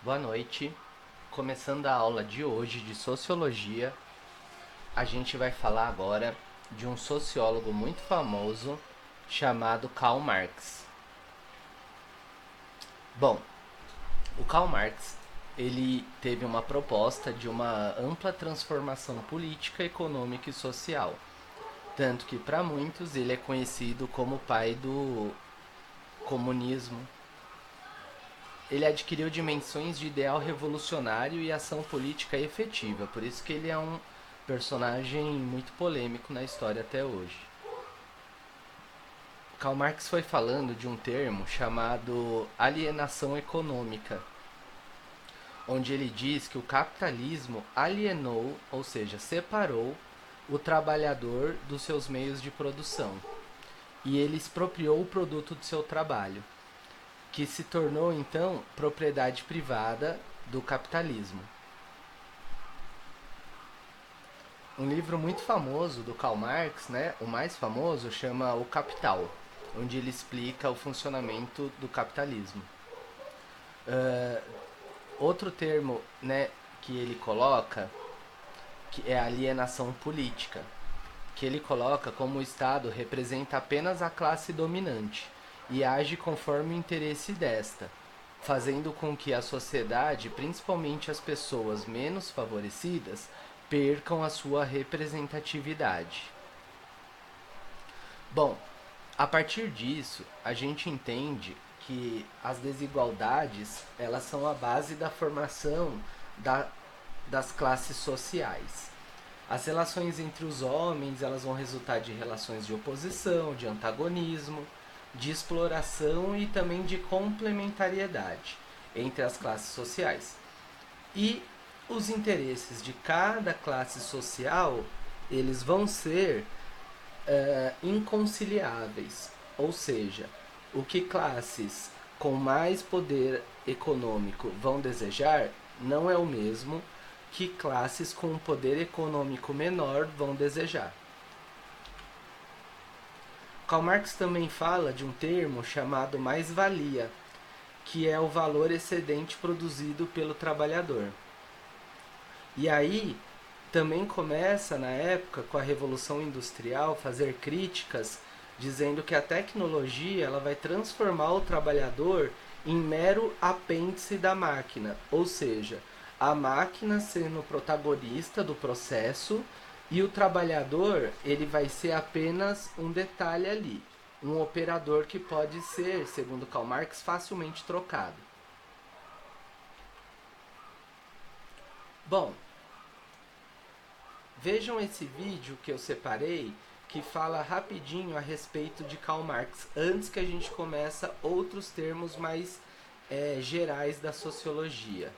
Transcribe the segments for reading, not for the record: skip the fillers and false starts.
Boa noite. Começando a aula de hoje de Sociologia, a gente vai falar agora de um sociólogo muito famoso chamado Karl Marx. Bom, o Karl Marx, ele teve uma proposta de uma ampla transformação política, econômica e social. Tanto que para muitos ele é conhecido como o pai do comunismo. Ele adquiriu dimensões de ideal revolucionário e ação política efetiva, por isso que ele é um personagem muito polêmico na história até hoje. Karl Marx foi falando de um termo chamado alienação econômica, onde ele diz que o capitalismo alienou, ou seja, separou o trabalhador dos seus meios de produção e ele expropriou o produto do seu trabalho, que se tornou então propriedade privada do capitalismo. Um livro muito famoso do Karl Marx, o mais famoso, chama O Capital, onde ele explica o funcionamento do capitalismo. Outro termo que ele coloca, que é a alienação política, que ele coloca como o Estado representa apenas a classe dominante e age conforme o interesse desta, fazendo com que a sociedade, principalmente as pessoas menos favorecidas, percam a sua representatividade. Bom, a partir disso, a gente entende que as desigualdades elas são a base da formação das classes sociais. As relações entre os homens elas vão resultar de relações de oposição, de antagonismo, de exploração e também de complementariedade entre as classes sociais. E os interesses de cada classe social eles vão ser inconciliáveis, ou seja, o que classes com mais poder econômico vão desejar não é o mesmo que classes com um poder econômico menor vão desejar. Karl Marx também fala de um termo chamado mais-valia, que é o valor excedente produzido pelo trabalhador. E aí também começa na época com a Revolução Industrial fazer críticas dizendo que a tecnologia ela vai transformar o trabalhador em mero apêndice da máquina, ou seja, a máquina sendo protagonista do processo e o trabalhador ele vai ser apenas um detalhe ali, um operador que pode ser, segundo Karl Marx, facilmente trocado. Bom, vejam esse vídeo que eu separei que fala rapidinho a respeito de Karl Marx, antes que a gente comece outros termos mais gerais da sociologia.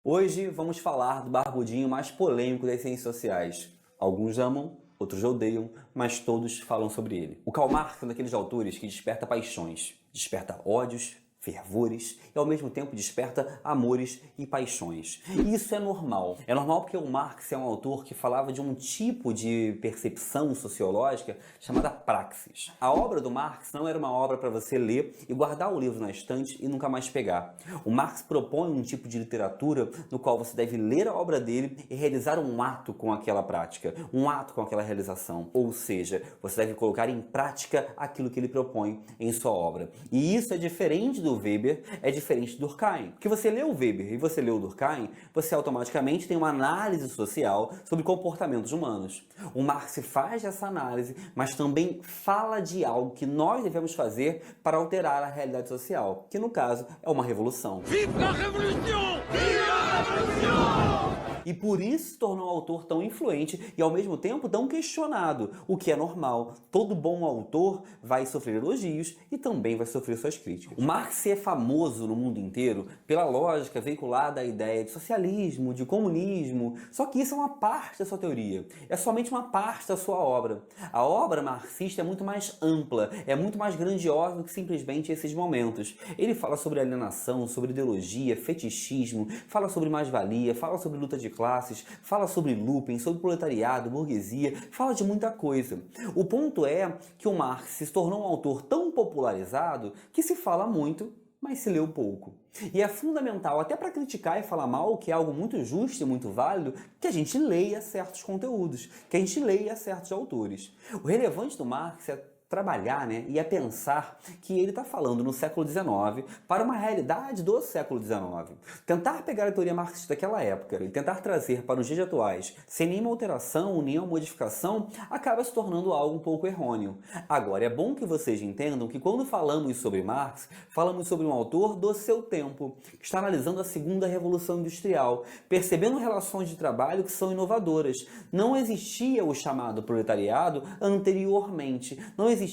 Hoje vamos falar do barbudinho mais polêmico das ciências sociais. Alguns amam, outros odeiam, mas todos falam sobre ele. O Karl Marx é um daqueles autores que desperta paixões, desperta ódios, fervores e ao mesmo tempo desperta amores e paixões. E isso é normal. É normal porque o Marx é um autor que falava de um tipo de percepção sociológica chamada praxis. A obra do Marx não era uma obra para você ler e guardar o livro na estante e nunca mais pegar. O Marx propõe um tipo de literatura no qual você deve ler a obra dele e realizar um ato com aquela prática, um ato com aquela realização. Ou seja, você deve colocar em prática aquilo que ele propõe em sua obra. E isso é diferente do Weber, é diferente do Durkheim. Porque você lê o Weber e você lê o Durkheim, você automaticamente tem uma análise social sobre comportamentos humanos. O Marx faz essa análise, mas também fala de algo que nós devemos fazer para alterar a realidade social, que no caso é uma revolução. Vive la revolution! Vive la revolution! E por isso se tornou um autor tão influente e ao mesmo tempo tão questionado, o que é normal. Todo bom autor vai sofrer elogios e também vai sofrer suas críticas. O Marx é famoso no mundo inteiro pela lógica veiculada à ideia de socialismo, de comunismo, só que isso é uma parte da sua teoria, é somente uma parte da sua obra. A obra marxista é muito mais ampla, é muito mais grandiosa do que simplesmente esses momentos. Ele fala sobre alienação, sobre ideologia, fetichismo, fala sobre mais-valia, fala sobre luta de classes, fala sobre lumpen, sobre proletariado, burguesia, fala de muita coisa. O ponto é que o Marx se tornou um autor tão popularizado que se fala muito, mas se leu pouco. E é fundamental, até para criticar e falar mal, que é algo muito justo e muito válido, que a gente leia certos conteúdos, que a gente leia certos autores. O relevante do Marx é trabalhar, e é pensar que ele está falando no século XIX para uma realidade do século XIX. Tentar pegar a teoria marxista daquela época e tentar trazer para os dias atuais, sem nenhuma alteração, nenhuma modificação, acaba se tornando algo um pouco errôneo. Agora, é bom que vocês entendam que quando falamos sobre Marx, falamos sobre um autor do seu tempo, que está analisando a segunda revolução industrial, percebendo relações de trabalho que são inovadoras. Não existia o chamado proletariado anteriormente, não existia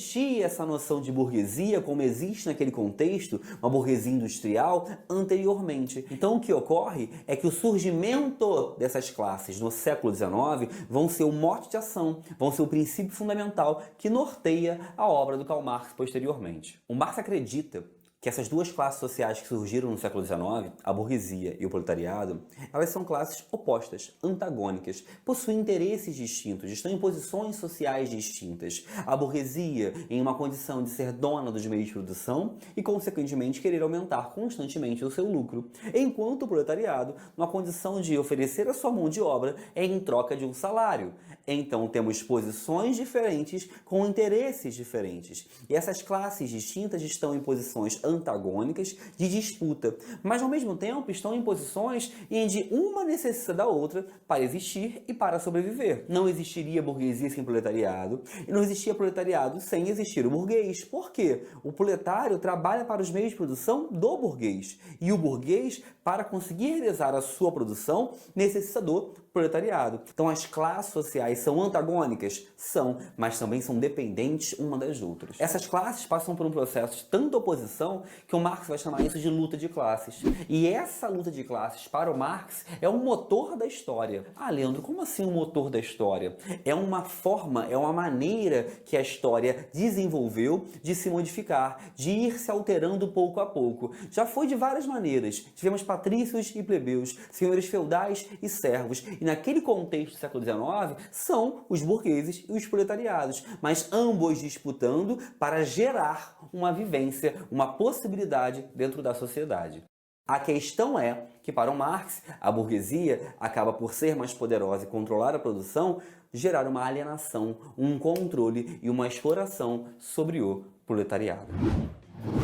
essa noção de burguesia como existe naquele contexto, uma burguesia industrial, anteriormente. Então o que ocorre é que o surgimento dessas classes no século XIX vão ser o mote de ação, vão ser o princípio fundamental que norteia a obra do Karl Marx posteriormente. O Marx acredita que essas duas classes sociais que surgiram no século XIX, a burguesia e o proletariado, elas são classes opostas, antagônicas, possuem interesses distintos, estão em posições sociais distintas. A burguesia em uma condição de ser dona dos meios de produção e, consequentemente, querer aumentar constantemente o seu lucro, enquanto o proletariado numa condição de oferecer a sua mão de obra em troca de um salário. Então temos posições diferentes com interesses diferentes. E essas classes distintas estão em posições antagônicas de disputa, mas ao mesmo tempo estão em posições em que uma necessita da outra para existir e para sobreviver. Não existiria burguesia sem proletariado e não existia proletariado sem existir o burguês. Por quê? O proletário trabalha para os meios de produção do burguês e o burguês, para conseguir realizar a sua produção, necessita do proletariado. Então as classes sociais são antagônicas? São, mas também são dependentes uma das outras. Essas classes passam por um processo de tanta oposição que o Marx vai chamar isso de luta de classes. E essa luta de classes, para o Marx, é um motor da história. Ah, Leandro, como assim um motor da história? É uma forma, é uma maneira que a história desenvolveu de se modificar, de ir se alterando pouco a pouco. Já foi de várias maneiras. Tivemos patrícios e plebeus, senhores feudais e servos. E naquele contexto do século XIX, são os burgueses e os proletariados, mas ambos disputando para gerar uma vivência, uma possibilidade dentro da sociedade. A questão é que, para o Marx, a burguesia acaba por ser mais poderosa e controlar a produção, gerar uma alienação, um controle e uma exploração sobre o proletariado.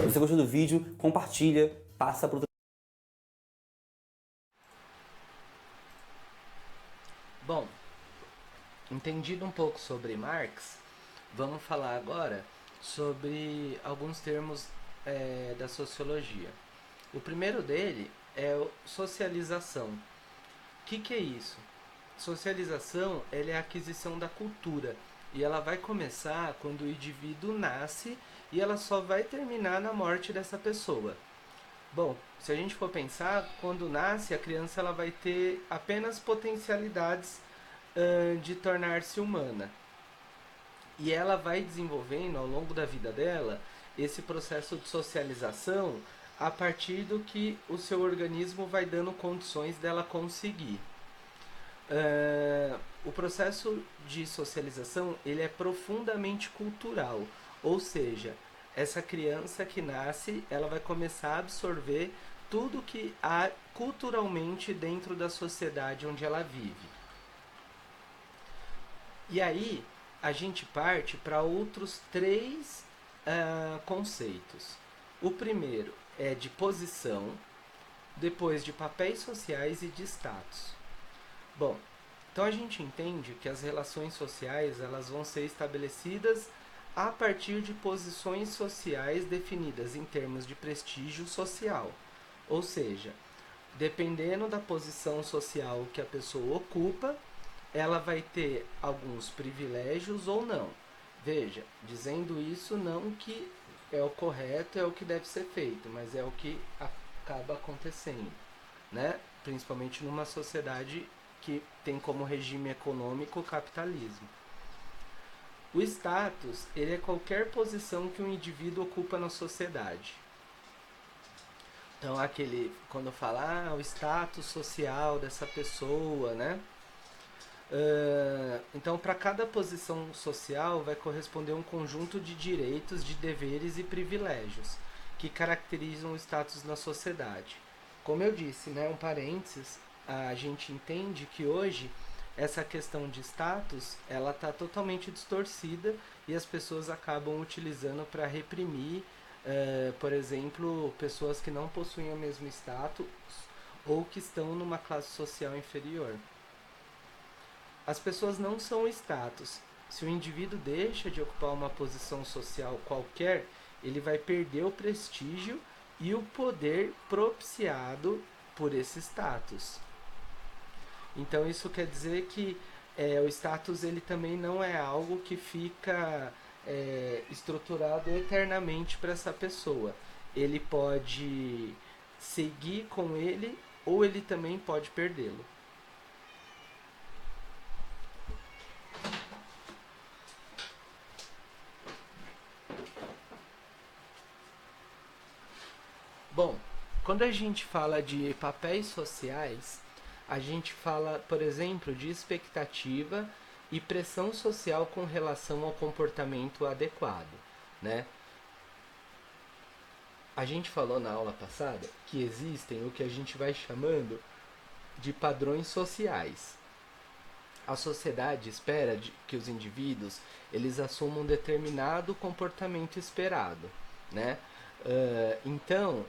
Se você gostou do vídeo, compartilha, passa para o... Bom, entendido um pouco sobre Marx, vamos falar agora sobre alguns termos da sociologia. O primeiro dele é socialização. O que é isso? Socialização é a aquisição da cultura e ela vai começar quando o indivíduo nasce e ela só vai terminar na morte dessa pessoa. Bom, se a gente for pensar, quando nasce a criança ela vai ter apenas potencialidades de tornar-se humana. E ela vai desenvolvendo ao longo da vida dela esse processo de socialização a partir do que o seu organismo vai dando condições dela conseguir. O processo de socialização ele é profundamente cultural, ou seja, essa criança que nasce ela vai começar a absorver tudo que há culturalmente dentro da sociedade onde ela vive. E aí a gente parte para outros três conceitos. O primeiro é de posição, depois de papéis sociais e de status. Bom, então a gente entende que as relações sociais elas vão ser estabelecidas a partir de posições sociais definidas em termos de prestígio social. Ou seja, dependendo da posição social que a pessoa ocupa, ela vai ter alguns privilégios ou não. Veja, dizendo isso não que é o correto, é o que deve ser feito, mas é o que acaba acontecendo, né? Principalmente numa sociedade que tem como regime econômico o capitalismo. O status, ele é qualquer posição que um indivíduo ocupa na sociedade. Então quando fala o status social dessa pessoa, né? Então, para cada posição social vai corresponder um conjunto de direitos, de deveres e privilégios que caracterizam o status na sociedade. Como eu disse, né, um parênteses, a gente entende que hoje essa questão de status ela está totalmente distorcida e as pessoas acabam utilizando para reprimir, por exemplo, pessoas que não possuem o mesmo status ou que estão numa classe social inferior. As pessoas não são status. Se o indivíduo deixa de ocupar uma posição social qualquer, ele vai perder o prestígio e o poder propiciado por esse status. Então isso quer dizer que o status ele também não é algo que fica estruturado eternamente para essa pessoa. Ele pode seguir com ele ou ele também pode perdê-lo. Bom, quando a gente fala de papéis sociais, a gente fala, por exemplo, de expectativa e pressão social com relação ao comportamento adequado, né? A gente falou na aula passada que existem o que a gente vai chamando de padrões sociais. A sociedade espera que os indivíduos eles assumam um determinado comportamento esperado, né? Então,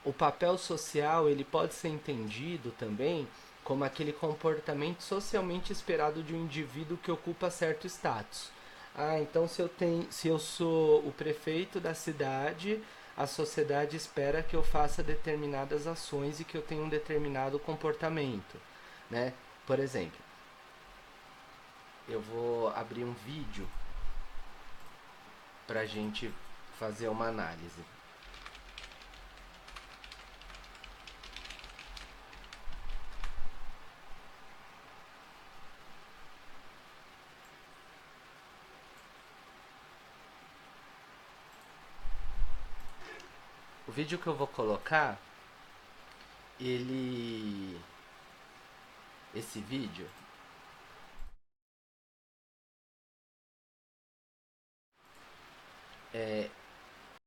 o papel social ele pode ser entendido também como aquele comportamento socialmente esperado de um indivíduo que ocupa certo status. Então se eu sou o prefeito da cidade, a sociedade espera que eu faça determinadas ações e que eu tenha um determinado comportamento, né? Por exemplo, eu vou abrir um vídeo para a gente fazer uma análise. O vídeo que eu vou colocar, esse vídeo,